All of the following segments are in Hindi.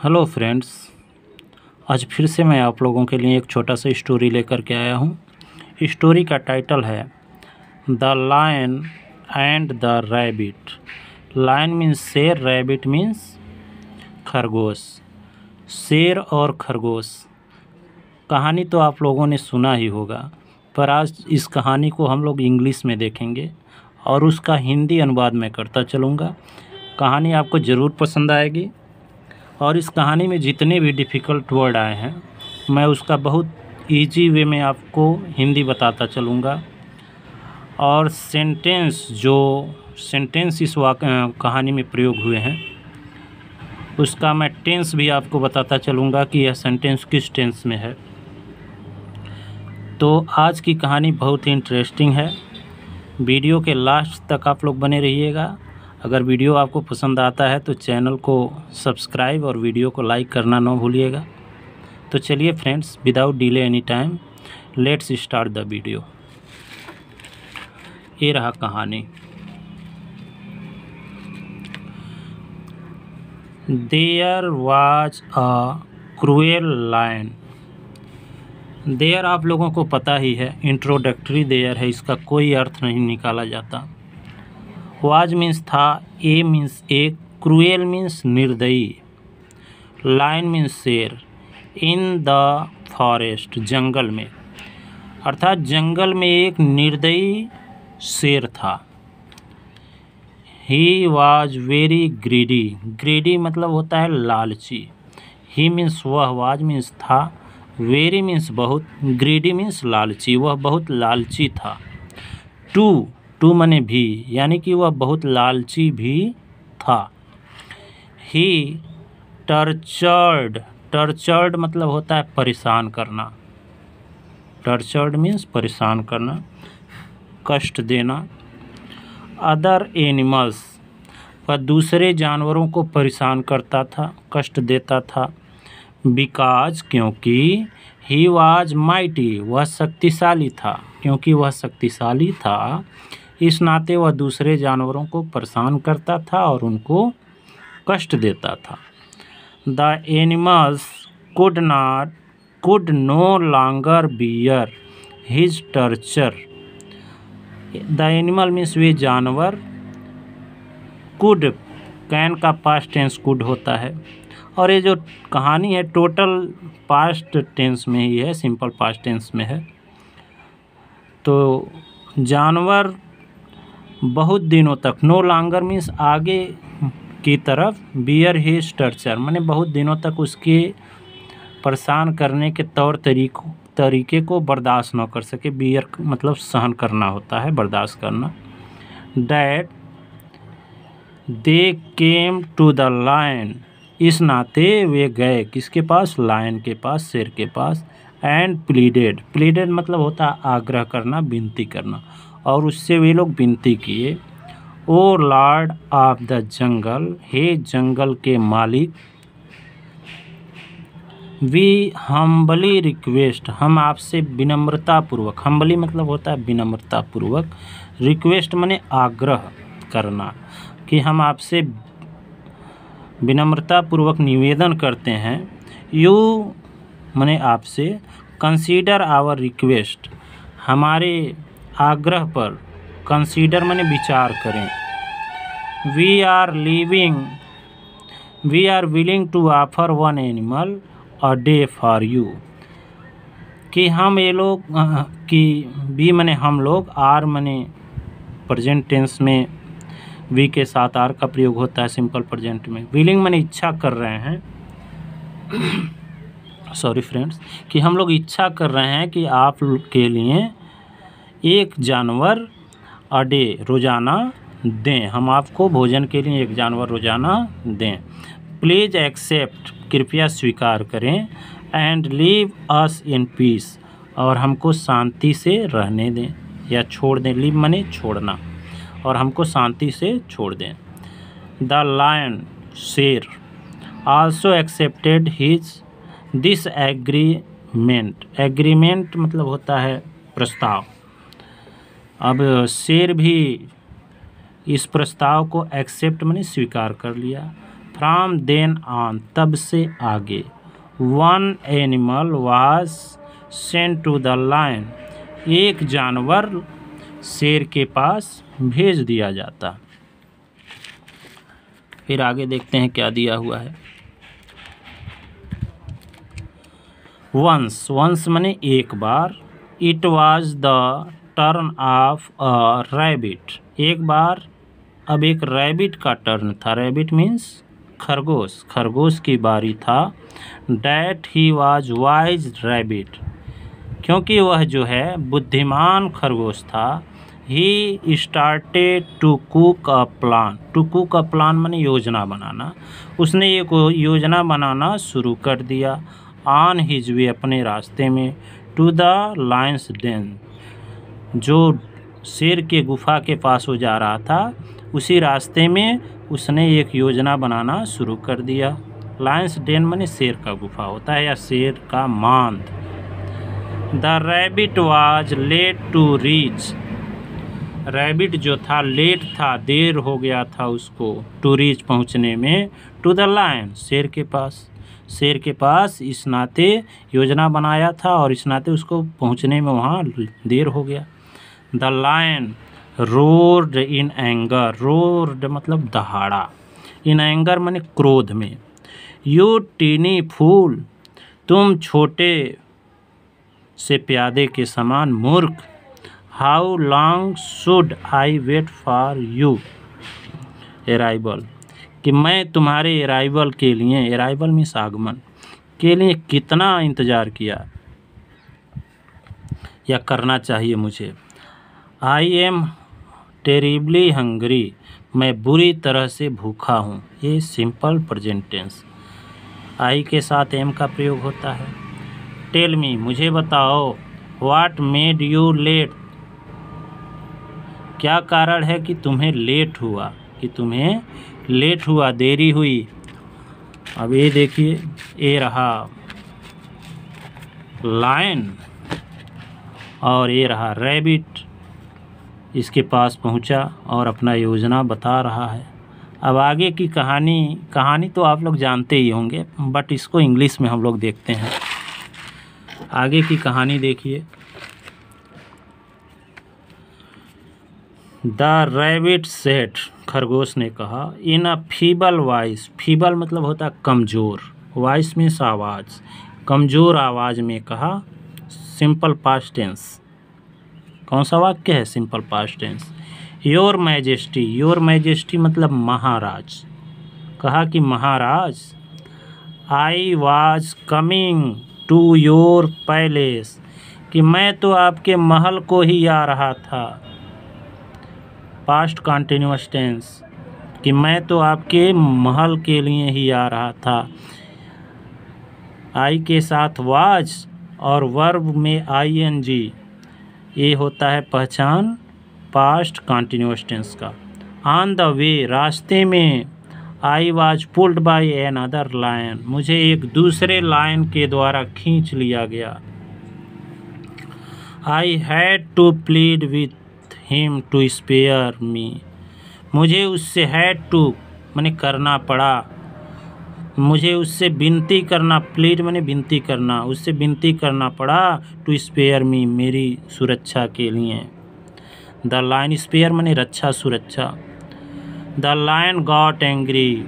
हेलो फ्रेंड्स, आज फिर से मैं आप लोगों के लिए एक छोटा सा स्टोरी लेकर के आया हूँ। स्टोरी का टाइटल है the lion and the rabbit. Lion means शेर, रैबिट मीन्स खरगोश। शेर और खरगोश कहानी तो आप लोगों ने सुना ही होगा, पर आज इस कहानी को हम लोग इंग्लिश में देखेंगे और उसका हिंदी अनुवाद मैं करता चलूँगा। कहानी आपको ज़रूर पसंद आएगी और इस कहानी में जितने भी डिफ़िकल्ट वर्ड आए हैं मैं उसका बहुत इजी वे में आपको हिंदी बताता चलूँगा। और सेंटेंस इस कहानी में प्रयोग हुए हैं उसका मैं टेंस भी आपको बताता चलूँगा कि यह सेंटेंस किस टेंस में है। तो आज की कहानी बहुत ही इंटरेस्टिंग है। वीडियो के लास्ट तक आप लोग बने रहिएगा। अगर वीडियो आपको पसंद आता है तो चैनल को सब्सक्राइब और वीडियो को लाइक करना ना भूलिएगा। तो चलिए friends, without delay any time let's start the video. ये रहा कहानी। There was a cruel lion. There आप लोगों को पता ही है, इंट्रोडक्टरी देयर है, इसका कोई अर्थ नहीं निकाला जाता। वाज मीन्स था, ए मीन्स एक, क्रूएल मीन्स निर्दयी, लायन मीन्स शेर, इन द फॉरेस्ट जंगल में, अर्थात जंगल में एक निर्दयी शेर था। He was very greedy. Greedy मतलब होता है लालची। ही मीन्स वह, वाज मीन्स था, वेरी मीन्स बहुत, ग्रीडी मीन्स लालची, वह बहुत लालची था। टू मने भी, यानी कि वह बहुत लालची भी था। ही टर्चर्ड मतलब होता है परेशान करना। टर्चर्ड मीन्स परेशान करना, कष्ट देना। अदर एनिमल्स, वह दूसरे जानवरों को परेशान करता था, कष्ट देता था। बिकॉज क्योंकि, ही वाज माइटी, वह शक्तिशाली था, क्योंकि वह शक्तिशाली था इस नाते वह दूसरे जानवरों को परेशान करता था और उनको कष्ट देता था। The animals could no longer bear his torture. The animal means वे जानवर, कुड, कैन का पास्ट टेंस कुड होता है। और ये जो कहानी है टोटल पास्ट टेंस में ही है, सिंपल पास्ट टेंस में है। तो जानवर बहुत दिनों तक, नो लॉन्गर मीन्स आगे की तरफ, बियर हिज टर्चर माने बहुत दिनों तक उसके परेशान करने के तरीके को बर्दाश्त न कर सके। बियर मतलब सहन करना होता है, बर्दाश्त करना। That they came to the lion, इस नाते वे गए किसके पास, लायन के पास, शेर के पास। एंड प्लीडेड मतलब होता है आग्रह करना, विनती करना, और उससे वे लोग विनती किए। ओ लॉर्ड ऑफ द जंगल, हे जंगल के मालिक, वी हम्बली रिक्वेस्ट, हम आपसे विनम्रतापूर्वक, हम्बली मतलब होता है विनम्रतापूर्वक, रिक्वेस्ट माने आग्रह करना, कि हम आपसे विनम्रतापूर्वक निवेदन करते हैं। यू माने आपसे, कंसीडर आवर रिक्वेस्ट, हमारे आग्रह पर, कंसीडर माने विचार करें। We are willing to offer one animal a day for you, कि हम ये लोग, कि वी माने हम लोग, आर माने प्रेजेंट टेंस में वी के साथ आर का प्रयोग होता है सिंपल प्रेजेंट में। विलिंग माने इच्छा कर रहे हैं सॉरी फ्रेंड्स, कि हम लोग इच्छा कर रहे हैं कि आप के लिए एक जानवर अडे रोज़ाना दें, हम आपको भोजन के लिए एक जानवर रोज़ाना दें। प्लीज़ एक्सेप्ट, कृपया स्वीकार करें। And leave us in peace, और हमको शांति से रहने दें या छोड़ दें। लीव माने छोड़ना, और हमको शांति से छोड़ दें। द लायन, शेर, also accepted this agreement. Agreement मतलब होता है प्रस्ताव। अब शेर भी इस प्रस्ताव को एक्सेप्ट माने स्वीकार कर लिया। फ्रॉम देन ऑन, तब से आगे। One animal was sent to the lion, एक जानवर शेर के पास भेज दिया जाता। फिर आगे देखते हैं क्या दिया हुआ है। वंस, वंस माने एक बार। It was the turn of a rabbit, एक बार अब एक रैबिट का टर्न था। रैबिट मीन्स खरगोश, खरगोश की बारी था। That he was wise rabbit, क्योंकि वह जो है बुद्धिमान खरगोश था। He started to cook a plan, to cook a plan माने योजना बनाना। उसने एक योजना बनाना शुरू कर दिया। ऑन हिज वे, अपने रास्ते में। टू द लायंस डेन, जो शेर के गुफा के पास वो जा रहा था, उसी रास्ते में उसने एक योजना बनाना शुरू कर दिया। लायंस डेन माने शेर का गुफा होता है या शेर का मांद। The rabbit was late to reach, rabbit जो था लेट था, देर हो गया था उसको टू रीच पहुंचने में। टू द लायन, शेर के पास, शेर के पास इस नाते योजना बनाया था और इस नाते उसको पहुंचने में वहाँ देर हो गया। The lion road in anger, road मतलब दहाड़ा, इन एंगर माने क्रोध में। यू टीनी फूल, तुम छोटे से प्यादे के समान मूर्ख। How long should I wait for you arrival, कि मैं तुम्हारे अराइवल के लिए, अराइवल मीन्स आगमन के लिए कितना इंतज़ार किया या करना चाहिए मुझे। आई एम टेरिबली हंग्री, मैं बुरी तरह से भूखा हूँ। ये सिंपल प्रेजेंट टेंस, आई के साथ एम का प्रयोग होता है। टेल मी, मुझे बताओ। व्हाट मेड यू लेट, क्या कारण है कि तुम्हें लेट हुआ, कि तुम्हें लेट हुआ, देरी हुई। अब ये देखिए, ये रहा लायन और ये रहा रैबिट, इसके पास पहुंचा और अपना योजना बता रहा है। अब आगे की कहानी तो आप लोग जानते ही होंगे, बट इसको इंग्लिश में हम लोग देखते हैं। आगे की कहानी देखिए। द रैबिट सेड, खरगोश ने कहा। इन अ फीबल वॉइस, फीबल मतलब होता है कमज़ोर, वॉइस मीन्स आवाज़, कमज़ोर आवाज़ में कहा। सिंपल पास्ट टेंस, कौन सा वाक्य है? Simple past tense. Your majesty, your majesty मतलब महाराज, कहा कि महाराज। I was coming to your palace, कि मैं तो आपके महल को ही आ रहा था। पास्ट कंटिन्यूअस टेंस, कि मैं तो आपके महल के लिए ही आ रहा था। आई के साथ वाज और वर्ब में आईएनजी, ये होता है पहचान पास्ट कंटिन्यूअस टेंस का। ऑन द वे, रास्ते में। I was pulled by another lion, मुझे एक दूसरे लायन के द्वारा खींच लिया गया। I had to plead with him to spare me, मुझे उससे हैड टू माने करना पड़ा, मुझे उससे विनती करना, प्लीड माने विनती करना, उससे विनती करना पड़ा टू स्पेयर मी, मेरी सुरक्षा के लिए। द लायन, स्पेयर माने रक्षा, सुरक्षा। द लायन गॉट एंग्री,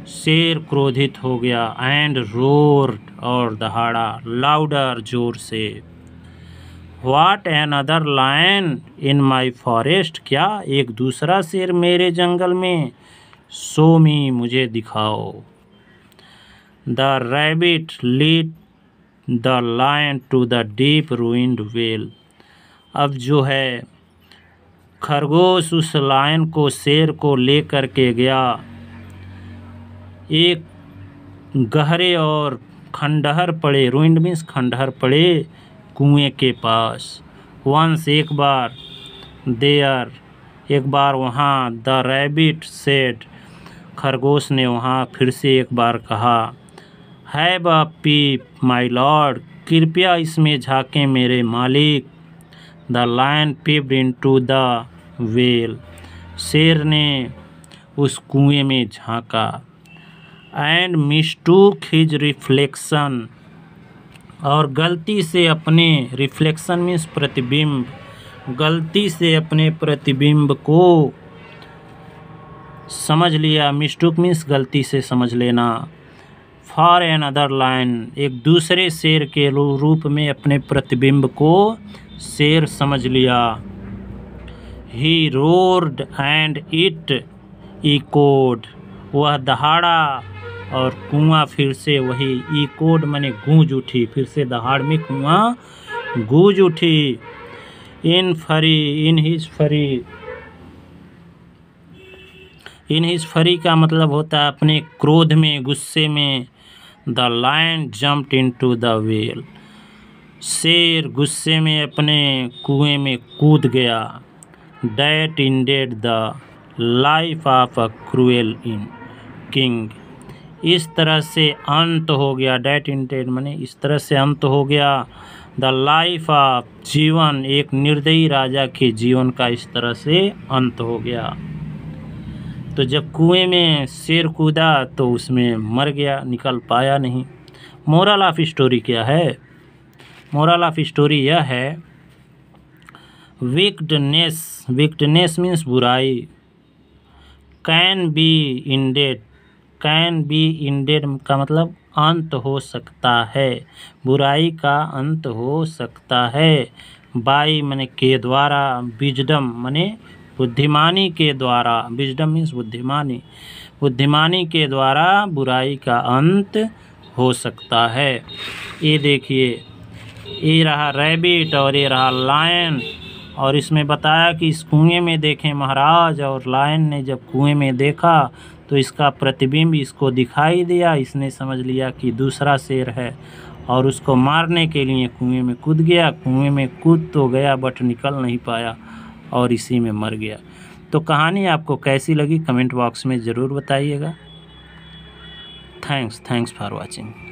शेर क्रोधित हो गया। एंड रोर्ड, और दहाड़ा, लाउडर, जोर से। What another lion in my forest, क्या एक दूसरा शेर मेरे जंगल में। शो मी, मुझे दिखाओ। The rabbit lead the lion to the deep ruined well, अब जो है खरगोश उस लायन को, शेर को लेकर के गया एक गहरे और खंडहर पड़े, रूइंड मीन्स खंडहर पड़े, कुएं के पास। वंस, एक बार। देयर, एक बार वहाँ। द रैबिट सेड, खरगोश ने वहाँ फिर से एक बार कहा। Have a pep my lord, कृपया इसमें झाँकें मेरे मालिक। The lion peeped into the well, शेर ने उस कुएं में झाँका। एंड मिस्टूक हिज रिफ्लेक्शन, और गलती से अपने, रिफ्लेक्शन मीन्स प्रतिबिंब, गलती से अपने प्रतिबिंब को समझ लिया। मिस्टूक मीन्स गलती से समझ लेना। फॉर एन अदर लाइन, एक दूसरे शेर के रूप में अपने प्रतिबिंब को शेर समझ लिया। ही रोर्ड एंड इट इकोड, वह दहाड़ा और कुआं फिर से वही, इकोड माने गूंज उठी, फिर से दहाड़ में कुआं गूंज उठी। इन हिज फरी, इन हिज फरी का मतलब होता है अपने क्रोध में, गुस्से में। The lion jumped into the well, शेर गुस्से में अपने कुएं में कूद गया। That ended the life of a cruel in king, इस तरह से अंत हो गया। डैट इंडेड माने इस तरह से अंत हो गया। द लाइफ ऑफ, जीवन, एक निर्दयी राजा के जीवन का इस तरह से अंत हो गया। तो जब कुएं में शेर कूदा तो उसमें मर गया, निकल पाया नहीं। मोरल ऑफ स्टोरी क्या है? मोरल ऑफ स्टोरी यह है, विक्डनेस, विक्डनेस मीन्स बुराई, can be ended, can be ended का मतलब अंत हो सकता है, बुराई का अंत हो सकता है। बाई माने के द्वारा, विजडम माने बुद्धिमानी के द्वारा, विजडम मीन्स बुद्धिमानी, बुद्धिमानी के द्वारा बुराई का अंत हो सकता है। ये देखिए, ये रहा रैबिट और ये रहा लायन, और इसमें बताया कि इस कुएं में देखें महाराज, और लायन ने जब कुएं में देखा तो इसका प्रतिबिंब इसको दिखाई दिया। इसने समझ लिया कि दूसरा शेर है और उसको मारने के लिए कुएं में कूद गया। कुएं में कूद तो गया बट निकल नहीं पाया और इसी में मर गया। तो कहानी आपको कैसी लगी कमेंट बॉक्स में ज़रूर बताइएगा। Thanks for watching.